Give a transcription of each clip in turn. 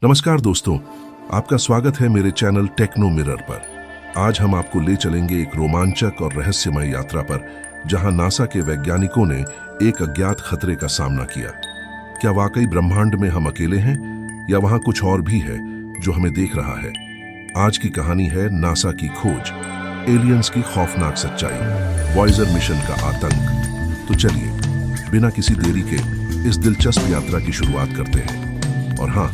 नमस्कार दोस्तों, आपका स्वागत है मेरे चैनल टेक्नो मिरर पर। आज हम आपको ले चलेंगे एक रोमांचक और रहस्यमय यात्रा पर, जहां नासा के वैज्ञानिकों ने एक अज्ञात खतरे का सामना किया। क्या वाकई ब्रह्मांड में हम अकेले हैं या वहां कुछ और भी है जो हमें देख रहा है? आज की कहानी है नासा की खोज, एलियंस की खौफनाक सच्चाई, वॉयेजर मिशन का आतंक। तो चलिए बिना किसी देरी के इस दिलचस्प यात्रा की शुरुआत करते हैं। और हाँ,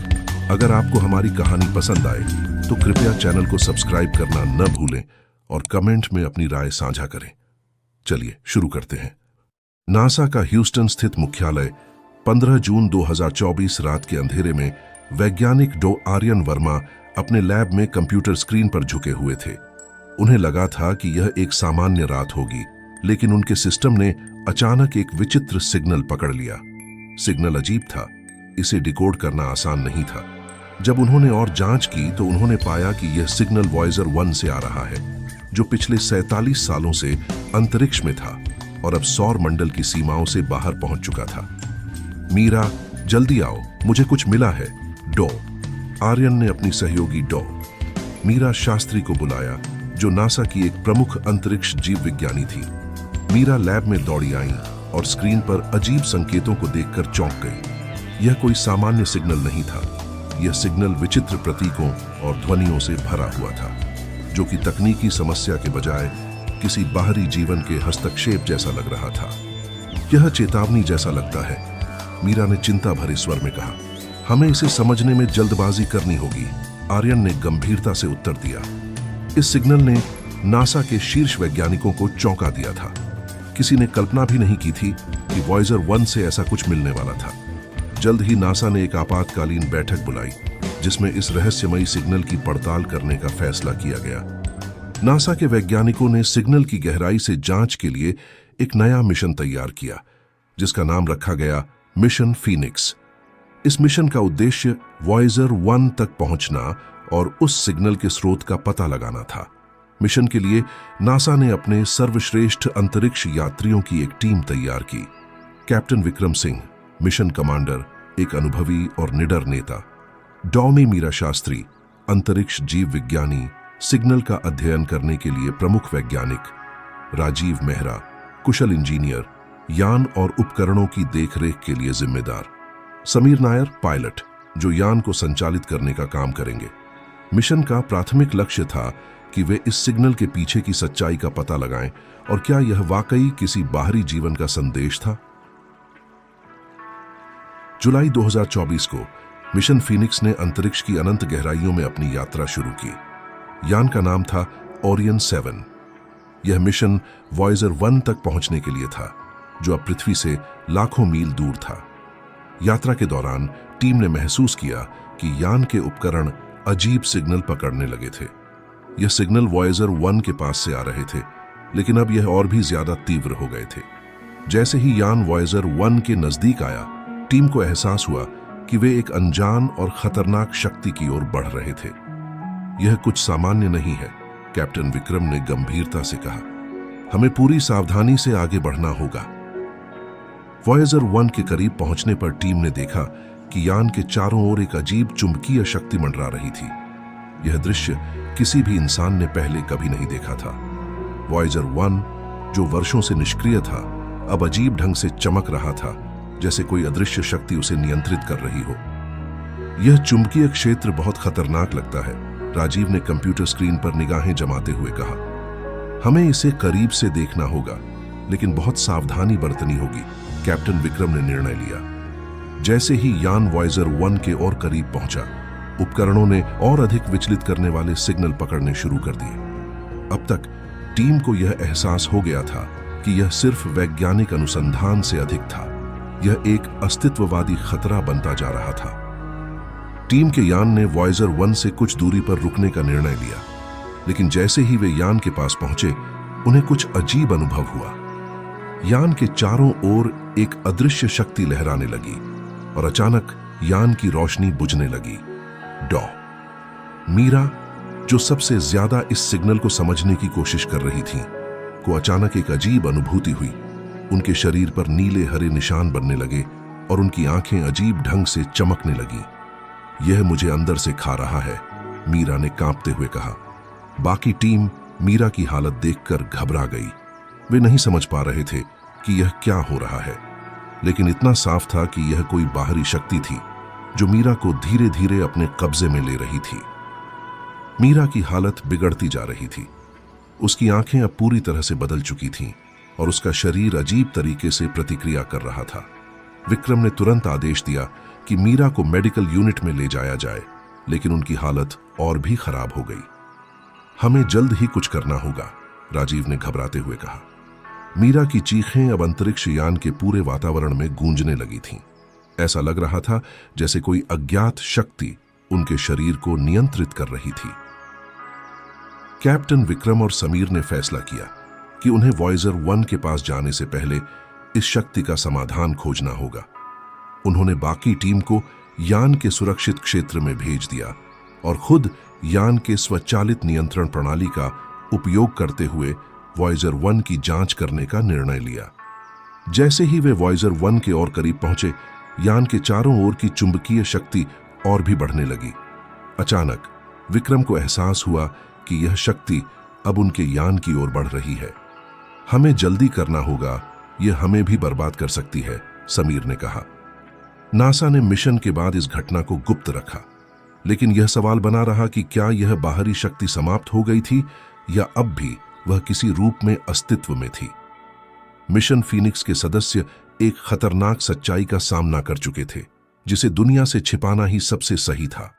अगर आपको हमारी कहानी पसंद आए तो कृपया चैनल को सब्सक्राइब करना न भूलें और कमेंट में अपनी राय साझा करें। चलिए शुरू करते हैं। नासा का ह्यूस्टन स्थित मुख्यालय 15 जून 2024 रात के अंधेरे में वैज्ञानिक डॉ आर्यन वर्मा अपने लैब में कंप्यूटर स्क्रीन पर झुके हुए थे। उन्हें लगा था कि यह एक सामान्य रात होगी, लेकिन उनके सिस्टम ने अचानक एक विचित्र सिग्नल पकड़ लिया। सिग्नल अजीब था, इसे डिकोड करना आसान नहीं था। जब उन्होंने और जांच की तो उन्होंने पाया कि यह सिग्नल वॉयेजर 1 से आ रहा है, जो पिछले 47 सालों से अंतरिक्ष में था और अब सौर मंडल की सीमाओं से बाहर पहुंच चुका था। मीरा, जल्दी आओ, मुझे कुछ मिला है, डॉ आर्यन ने अपनी सहयोगी डॉ मीरा शास्त्री को बुलाया, जो नासा की एक प्रमुख अंतरिक्ष जीव विज्ञानी थी। मीरा लैब में दौड़ी आई और स्क्रीन पर अजीब संकेतों को देखकर चौंक गई। यह कोई सामान्य सिग्नल नहीं था। यह सिग्नल विचित्र प्रतीकों और ध्वनियों से भरा हुआ था, जो कि तकनीकी समस्या के बजाय किसी बाहरी जीवन के हस्तक्षेप जैसा लग रहा था। यह चेतावनी जैसा लगता है, मीरा ने चिंता भरे स्वर में कहा। हमें इसे समझने में जल्दबाजी करनी होगी, आर्यन ने गंभीरता से उत्तर दिया। इस सिग्नल ने नासा के शीर्ष वैज्ञानिकों को चौंका दिया था। किसी ने कल्पना भी नहीं की थी कि वॉयेजर 1 से ऐसा कुछ मिलने वाला था। जल्द ही नासा ने एक आपातकालीन बैठक बुलाई, जिसमें इस रहस्यमयी सिग्नल की पड़ताल करने का फैसला किया गया। नासा के वैज्ञानिकों ने सिग्नल की गहराई से जांच के लिए एक नया मिशन तैयार किया, जिसका नाम रखा गया मिशन फीनिक्स। इस मिशन का उद्देश्य वॉयेजर 1 तक पहुंचना और उस सिग्नल के स्रोत का पता लगाना था। मिशन के लिए नासा ने अपने सर्वश्रेष्ठ अंतरिक्ष यात्रियों की एक टीम तैयार की। Captain Vikram Singh, mission commander, एक अनुभवी और निडर नेता; डॉ मीरा शास्त्री, अंतरिक्ष जीव विज्ञानी, सिग्नल का अध्ययन करने के लिए प्रमुख वैज्ञानिक; राजीव मेहरा, कुशल इंजीनियर, यान और उपकरणों की देखरेख के लिए जिम्मेदार; समीर नायर, पायलट, जो यान को संचालित करने का काम करेंगे। मिशन का प्राथमिक लक्ष्य था कि वे इस सिग्नल के पीछे की सच्चाई का पता लगाएं और क्या यह वाकई किसी बाहरी जीवन का संदेश था। जुलाई 2024 को मिशन फीनिक्स ने अंतरिक्ष की अनंत गहराइयों में अपनी यात्रा शुरू की। यान का नाम था ओरियन 7। यह मिशन वॉयेजर 1 तक पहुंचने के लिए था, जो अब पृथ्वी से लाखों मील दूर था। यात्रा के दौरान टीम ने महसूस किया कि यान के उपकरण अजीब सिग्नल पकड़ने लगे थे। यह सिग्नल वॉयेजर 1 के पास से आ रहे थे, लेकिन अब यह और भी ज्यादा तीव्र हो गए थे। जैसे ही यान वॉयेजर 1 के नजदीक आया, टीम को एहसास हुआ कि वे एक अनजान और खतरनाक शक्ति की ओर बढ़ रहे थे। यह कुछ सामान्य नहीं है, कैप्टन विक्रम ने गंभीरता से कहा। हमें पूरी सावधानी से आगे बढ़ना होगा। वॉयेजर 1 के करीब पहुंचने पर टीम ने देखा कि यान के चारों ओर एक अजीब चुंबकीय शक्ति मंडरा रही थी। यह दृश्य किसी भी इंसान ने पहले कभी नहीं देखा था। वॉयेजर 1, जो वर्षों से निष्क्रिय था, अब अजीब ढंग से चमक रहा था, जैसे कोई अदृश्य शक्ति उसे नियंत्रित कर रही हो। यह चुंबकीय क्षेत्र बहुत खतरनाक लगता है, राजीव ने कंप्यूटर स्क्रीन पर निगाहें जमाते हुए कहा। हमें इसे करीब से देखना होगा, लेकिन बहुत सावधानी बरतनी होगी, कैप्टन विक्रम ने निर्णय लिया। जैसे ही यान वॉयेजर 1 के और करीब पहुंचा, उपकरणों ने और अधिक विचलित करने वाले सिग्नल पकड़ने शुरू कर दिए। अब तक टीम को यह एहसास हो गया था कि यह सिर्फ वैज्ञानिक अनुसंधान से अधिक था। यह एक अस्तित्ववादी खतरा बनता जा रहा था। टीम के यान ने वॉयेजर 1 से कुछ दूरी पर रुकने का निर्णय लिया, लेकिन जैसे ही वे यान के पास पहुंचे, उन्हें कुछ अजीब अनुभव हुआ। यान के चारों ओर एक अदृश्य शक्ति लहराने लगी और अचानक यान की रोशनी बुझने लगी। डॉ मीरा, जो सबसे ज्यादा इस सिग्नल को समझने की कोशिश कर रही थी, को अचानक एक अजीब अनुभूति हुई। उनके शरीर पर नीले हरे निशान बनने लगे और उनकी आंखें अजीब ढंग से चमकने लगी। यह मुझे अंदर से खा रहा है, मीरा ने कांपते हुए कहा। बाकी टीम मीरा की हालत देखकर घबरा गई। वे नहीं समझ पा रहे थे कि यह क्या हो रहा है, लेकिन इतना साफ था कि यह कोई बाहरी शक्ति थी जो मीरा को धीरे धीरे अपने कब्जे में ले रही थी। मीरा की हालत बिगड़ती जा रही थी। उसकी आंखें अब पूरी तरह से बदल चुकी थीं और उसका शरीर अजीब तरीके से प्रतिक्रिया कर रहा था। विक्रम ने तुरंत आदेश दिया कि मीरा को मेडिकल यूनिट में ले जाया जाए, लेकिन उनकी हालत और भी खराब हो गई। हमें जल्द ही कुछ करना होगा, राजीव ने घबराते हुए कहा। मीरा की चीखें अब अंतरिक्ष यान के पूरे वातावरण में गूंजने लगी थीं। ऐसा लग रहा था जैसे कोई अज्ञात शक्ति उनके शरीर को नियंत्रित कर रही थी। कैप्टन विक्रम और समीर ने फैसला किया कि उन्हें वॉयजर 1 के पास जाने से पहले इस शक्ति का समाधान खोजना होगा। उन्होंने बाकी टीम को यान के सुरक्षित क्षेत्र में भेज दिया और खुद यान के स्वचालित नियंत्रण प्रणाली का उपयोग करते हुए वॉयजर 1 की जांच करने का निर्णय लिया। जैसे ही वे वॉयजर 1 के और करीब पहुंचे, यान के चारों ओर की चुंबकीय शक्ति और भी बढ़ने लगी। अचानक विक्रम को एहसास हुआ कि यह शक्ति अब उनके यान की ओर बढ़ रही है। हमें जल्दी करना होगा, यह हमें भी बर्बाद कर सकती है, समीर ने कहा। नासा ने मिशन के बाद इस घटना को गुप्त रखा, लेकिन यह सवाल बना रहा कि क्या यह बाहरी शक्ति समाप्त हो गई थी या अब भी वह किसी रूप में अस्तित्व में थी। मिशन फीनिक्स के सदस्य एक खतरनाक सच्चाई का सामना कर चुके थे, जिसे दुनिया से छिपाना ही सबसे सही था।